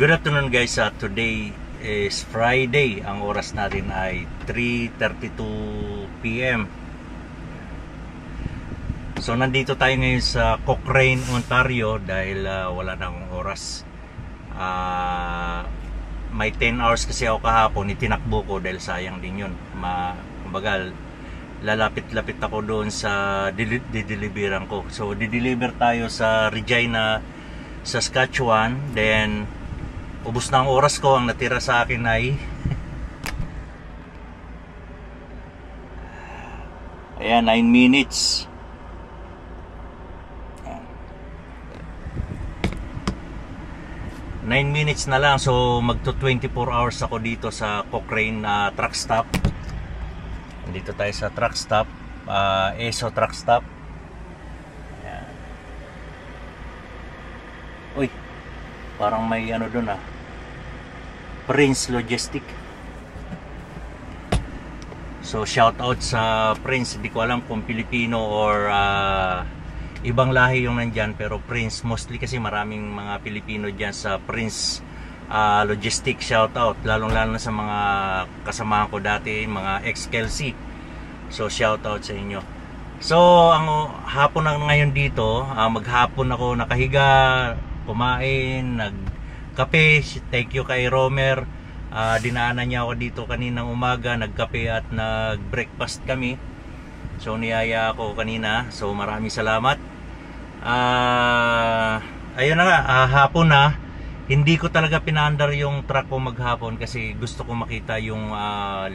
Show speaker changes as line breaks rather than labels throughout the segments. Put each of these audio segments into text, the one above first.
Good afternoon guys. Today is Friday. Ang oras natin ay 3:32 PM. So nandito tayo ngayon sa Cochrane, Ontario dahil wala na akong oras. May 10 hours kasi ako kahapon, itinakbo ko dahil sayang din yun. Kumbaga, lalapit-lapit ako doon sa dideliveran ko. So dideliver tayo sa Regina, Saskatchewan. Then ubos na ang oras ko. Ang natira sa akin ay ayan, 9 minutes. 9 minutes na lang. So magto 24 hours ako dito sa Cochrane truck stop. Dito tayo sa truck stop, ESO truck stop. Ayan. Uy, parang may ano dun Prince Logistic. So shout out sa Prince. Hindi ko alam kung Pilipino or ibang lahi yung nandyan, pero Prince mostly kasi maraming mga Pilipino dyan sa Prince Logistic. Shout out lalong lalo na sa mga kasamahan ko dati, mga ex-Kelsey. So shout out sa inyo. So ang hapon na ngayon dito, maghapon ako nakahiga, kumain, nagkape. Thank you kay Romer. Dinaanan niya ako dito kaninang umaga, nagkape at nag-breakfast kami. So niyaya ako kanina. So maraming salamat. Ayun na nga, hapon na. Hindi ko talaga pinaandar yung truck ko maghapon kasi gusto ko makita yung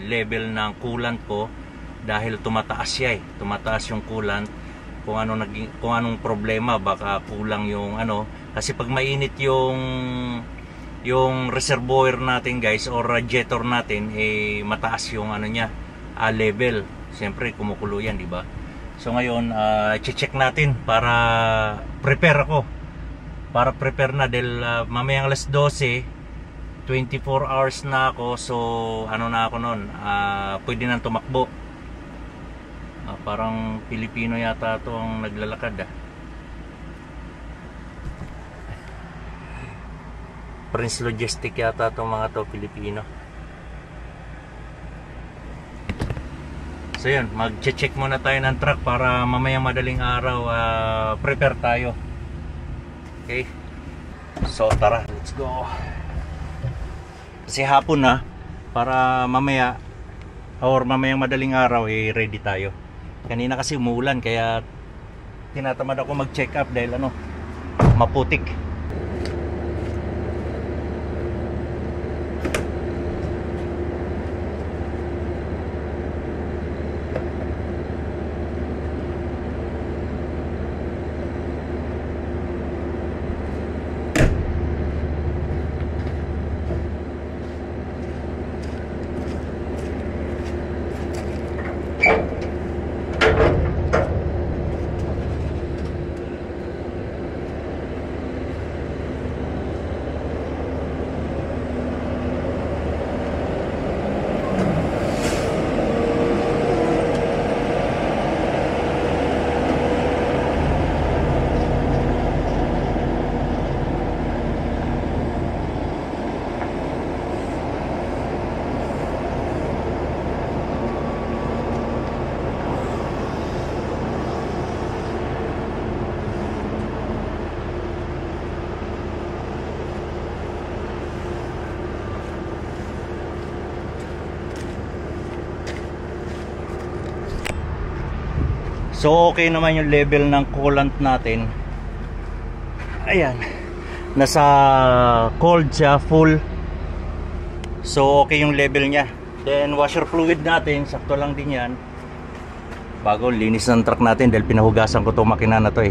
level ng coolant ko dahil tumataas siya tumataas yung coolant. Kung anong problema, baka kulang yung kasi pag mainit yung reservoir natin guys or radiator natin, mataas yung niya, level. Siyempre kumukulo yan, di ba? So ngayon, check natin para prepare ako. Para prepare na dahil mamayang alas 12, 24 hours na ako. So na ako noon, pwede nang tumakbo. Parang Pilipino yata ito ang naglalakad Prince Logistic yata itong mga to, Pilipino. So yun, mag-check muna tayo ng truck para mamayang madaling araw prepare tayo. Okay, so tara, let's go. Kasi hapon na, para mamaya or mamayang madaling araw ready tayo. Kanina kasi umuulan kaya tinatamad ako mag-check up dahil maputik. So okay naman yung level ng coolant natin. Ayan, nasa cold siya, full. So okay yung level nya. Then washer fluid natin, sakto lang din yan. Bago linis ng truck natin dahil pinahugasan ko itong makina na to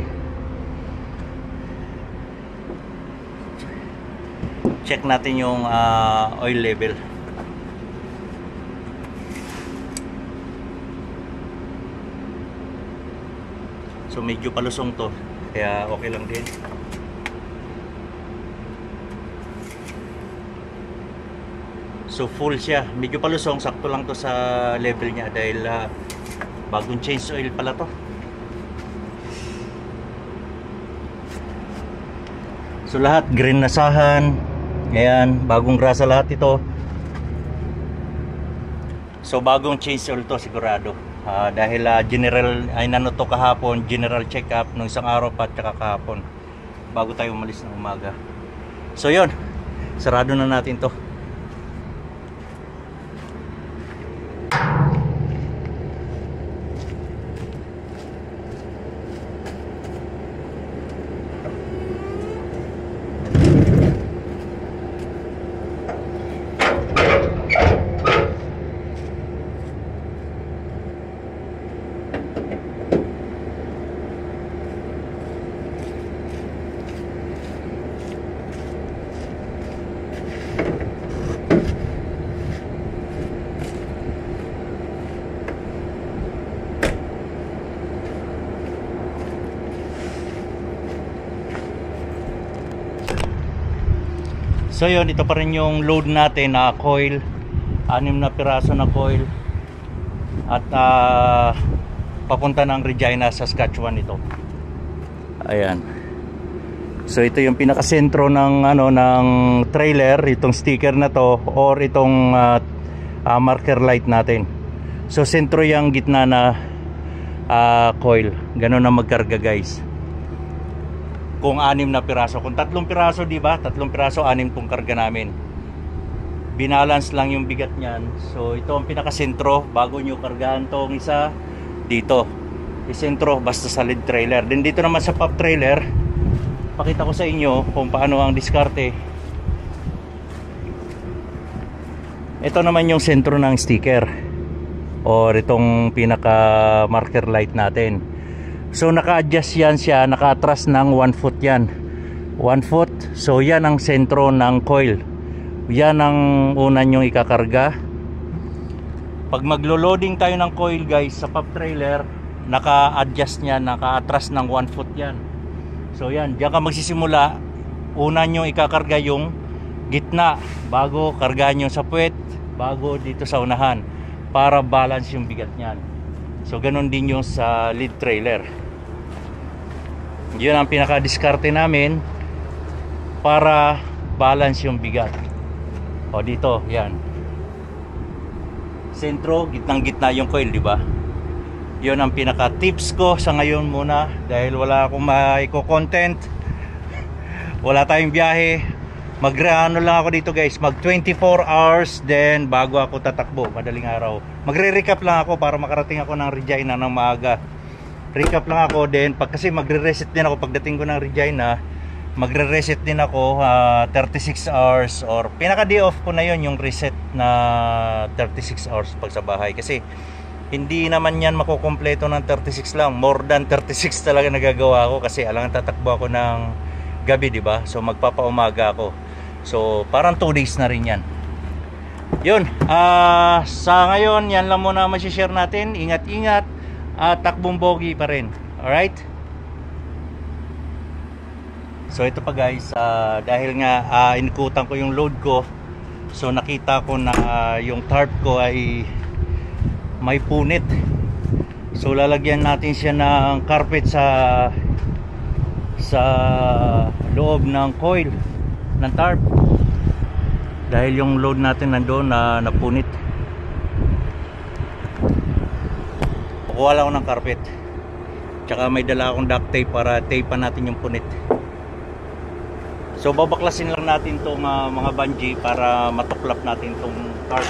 Check natin yung oil level. So medyo palusong to, kaya okay lang din. So full siya, medyo palusong, sakto lang to sa level niya dahil bagong change oil pala to. So lahat green nasahan, Ayan, bagong grasa lahat ito. So bagong change oil to sigurado. Dahil general ay nano to kahapon, general check up nung isang araw pa at kahapon bago tayo umalis ng umaga. So yun, sarado na natin to. So yun, ito pa rin yung load natin na coil, 6 na piraso na coil at papunta ng Regina, Saskatchewan ito. Ayan. So ito yung pinakasentro ng ng trailer, itong sticker na to or itong marker light natin. So sentro yung gitna na coil. Ganun na magkarga, guys. Kung 6 na piraso, kung 3 piraso, di ba? 3 piraso, 6 pong karga namin. Binalance lang yung bigat niyan. So ito ang pinakasentro bago nyo kargahan tong isa dito. Isentro basta sa lead trailer. Then dito naman sa pop trailer, pakita ko sa inyo kung paano ang diskarte. Ito naman yung sentro ng sticker or itong pinaka marker light natin. So naka-adjust yan siya, naka-atras ng 1 foot yan. 1 foot. So yan ang sentro ng coil. Yan ang una nyong ikakarga. Pag maglo-loading tayo ng coil, guys, sa pop trailer, naka-adjust niya, naka-atras ng 1 foot yan. So yan, diyan ka magsisimula. Una nyong ikakarga yung gitna bago kargahan yung sa puwet, bago dito sa unahan para balance yung bigat niyan. So ganun din yung sa lead trailer. Yun ang pinaka-diskarte namin para balance yung bigat. O dito, yan. Sentro, gitnang-gitna yung coil, di ba? Yun ang pinaka-tips ko sa ngayon muna dahil wala akong maiko-content. Wala tayong biyahe. Mag-ano lang ako dito, guys, mag 24 hours then bago ako tatakbo, madaling araw. Magre-recap lang ako para makarating ako ng Regina ng maaga. Recap lang ako then kasi magre-reset din ako pagdating ko ng Regina. Magre-reset din ako 36 hours or pinaka day off ko na yon, yung reset na 36 hours pag sa bahay kasi hindi naman yan makukumpleto ng 36 lang, more than 36 talaga nagagawa ko kasi alangan tatakbo ako ng gabi, di ba? So magpapaumaga ako. So parang 2 days na rin yan. Yun, sa ngayon yan lang muna ma-share natin. Ingat-ingat at takbong bogi pa rin. Alright? So ito pa, guys, dahil nga inikutan ko yung load ko, so nakita ko na yung tarp ko ay may punit. So lalagyan natin siya ng carpet sa loob ng coil ng tarp dahil yung load natin nandoon na napunit. Kukuha lang ako ng carpet tsaka may dala akong duct tape para tape natin yung punit. So babaklasin lang natin itong mga bungee para matuklap natin itong tarp.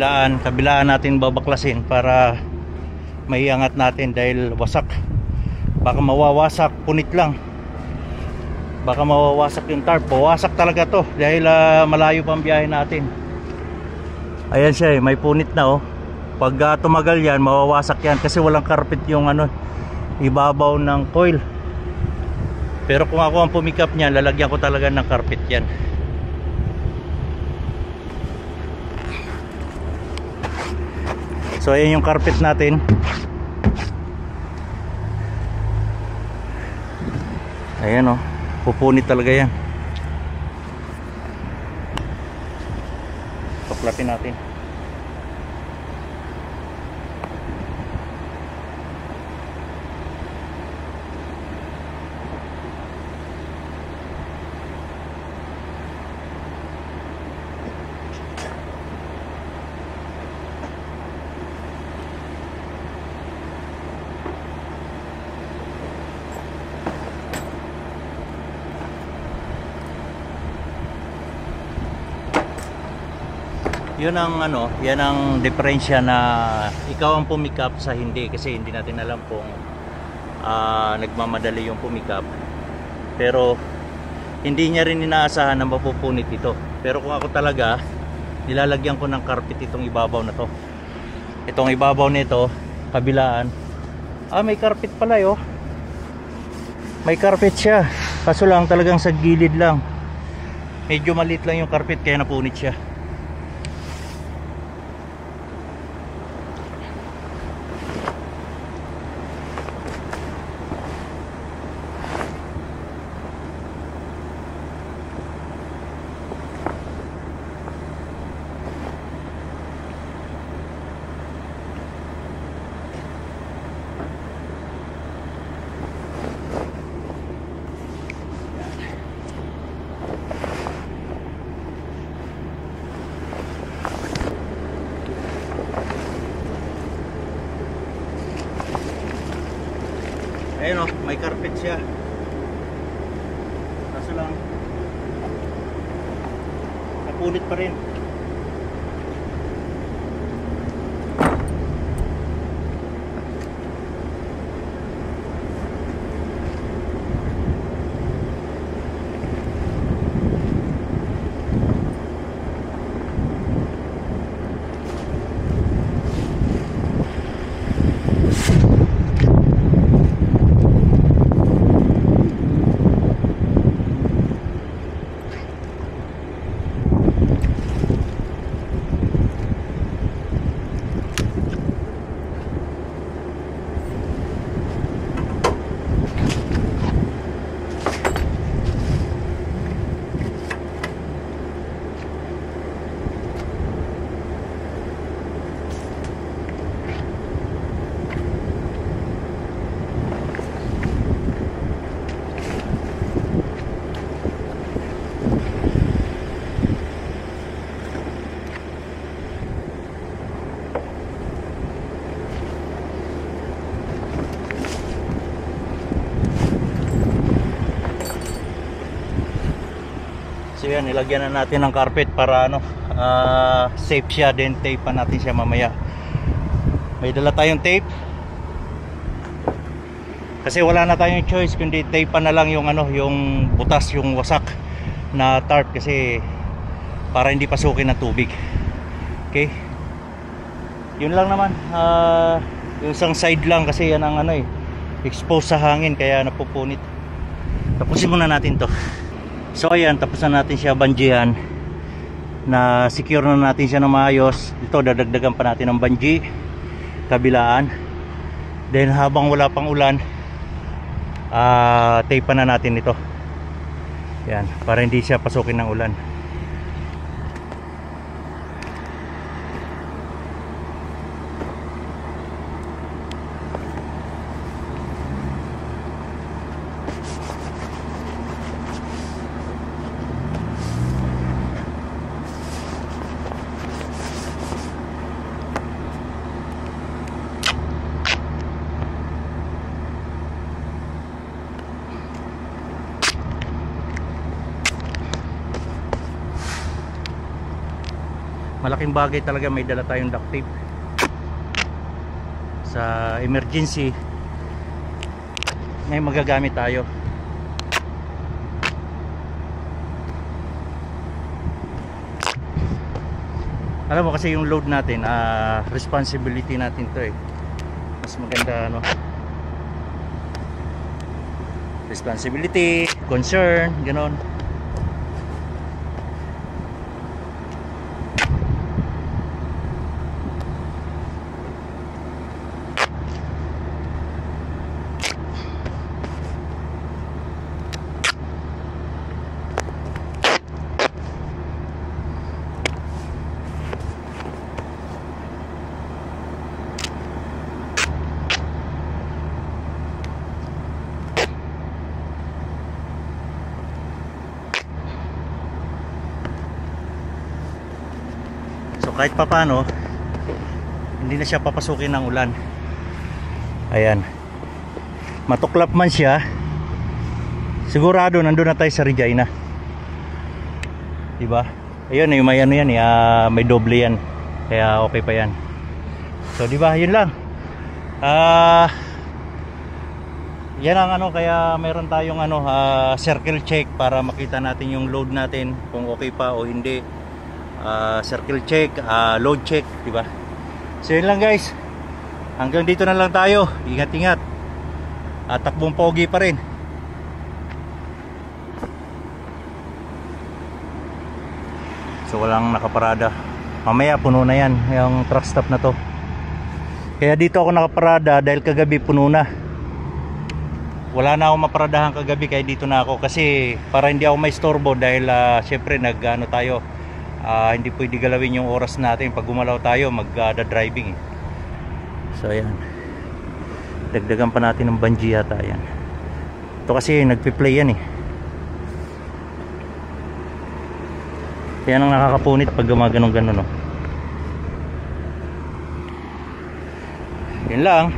Yan, kabilaan natin babaklasin para maiangat natin dahil wasak. Baka mawawasak, punit lang. Baka mawawasak yung tarp. Wawasak talaga to dahil malayo pang biyahe natin. Ayan siya, may punit na, oh. Pag tumagal yan, mawawasak yan kasi walang carpet yung ibabaw ng coil. Pero kung ako ang pumikap niyan, lalagyan ko talaga ng carpet yan. So ayan yung carpet natin. Ayan, oh, pupunit talaga yan. Susuklatin natin. Yun ang ano, yan ang diferensya na ikaw ang pumick up sa hindi, kasi hindi natin alam kung nagmamadali yung pumick up. Pero hindi niya rin inaasahan na mapupunit ito. Pero kung ako talaga, nilalagyan ko ng carpet itong ibabaw na to. Itong ibabaw nito, kabilaan. May carpet pala yo. May carpet siya. Kaso lang talagang sa gilid lang. Medyo maliit lang yung carpet kaya napunit siya. Ayun o, may carpet siya. Kaso lang napunit pa rin. So yan, nilagyan na natin ng carpet para ano, safe siya. Then tape pa natin siya mamaya. May dala tayong tape kasi wala na tayong choice kundi tape pa na lang yung ano, yung butas, yung wasak na tarp, kasi para hindi pasukin ng tubig. Okay, yun lang naman. Yung isang side lang kasi yan ang ano exposed sa hangin kaya napupunit. Tapusin muna natin to. So ayan, tapos na natin siya banjihan. Na secure na natin siya ng maayos. Ito, dadagdagan pa natin ng banji kabilaan. Then habang wala pang ulan, tape pa na natin ito. Yan, para hindi siya pasukin ng ulan. Malaking bagay talaga may dala tayong duct tape sa emergency. May magagamit tayo. Alam mo kasi yung load natin, responsibility natin to mas maganda ano, responsibility, concern, ganon. So kahit papano hindi na siya papasukin ng ulan. Ayan, matuklap man siya, sigurado nandun na tayo sa Regina, diba? Ayun, may ano yan, may doble yan, kaya okay pa yan. So diba, yun lang. Yan ang ano, kaya meron tayong ano, circle check para makita natin yung load natin kung okay pa o hindi. Circle check, load check, diba? So yun lang guys, hanggang dito na lang tayo. Ingat-ingat at takbong pogi pa rin. So walang nakaparada, mamaya puno na yan yung truck stop na to. Kaya dito ako nakaparada dahil kagabi puno na. Wala na akong maparadahan kagabi, kaya dito na ako, kasi para hindi ako may storbo dahil syempre nag-ano tayo, hindi pwede galawin yung oras natin pag gumalaw tayo mag-driving. So ayan, dagdagan pa natin ng bungee yata yan. Ito kasi nagpi-play yan eh. Yan ang nakakapunit pag gumaganong-ganon, no? Yun lang.